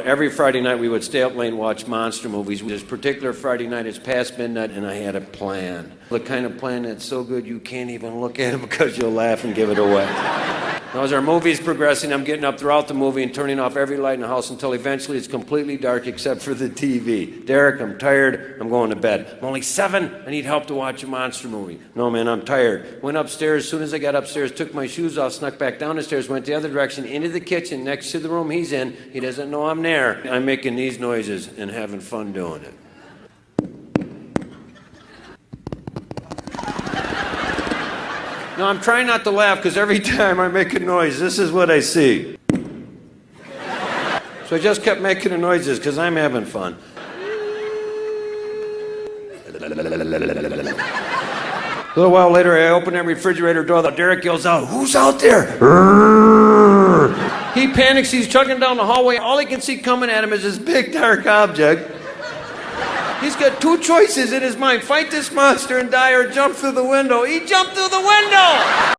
Every Friday night we would stay up late and watch monster movies. This particular Friday night it's past midnight and I had a plan. The kind of plan that's so good you can't even look at it because you'll laugh and give it away. Now, as our movie's progressing, I'm getting up throughout the movie and turning off every light in the house until eventually it's completely dark except for the TV. Derek, I'm tired. I'm going to bed. I'm only 7. I need help to watch a monster movie. No, man, I'm tired. Went upstairs. As soon as I got upstairs, took my shoes off, snuck back down the stairs, went the other direction into the kitchen next to the room he's in. He doesn't know I'm there. I'm making these noises and having fun doing it. No, I'm trying not to laugh because every time I make a noise, this is what I see. So I just kept making the noises because I'm having fun. A little while later, I open that refrigerator door. Derek yells out, "Who's out there?" He panics. He's chugging down the hallway. All he can see coming at him is this big dark object. He's got 2 choices in his mind. Fight this monster and die or jump through the window. He jumped through the window!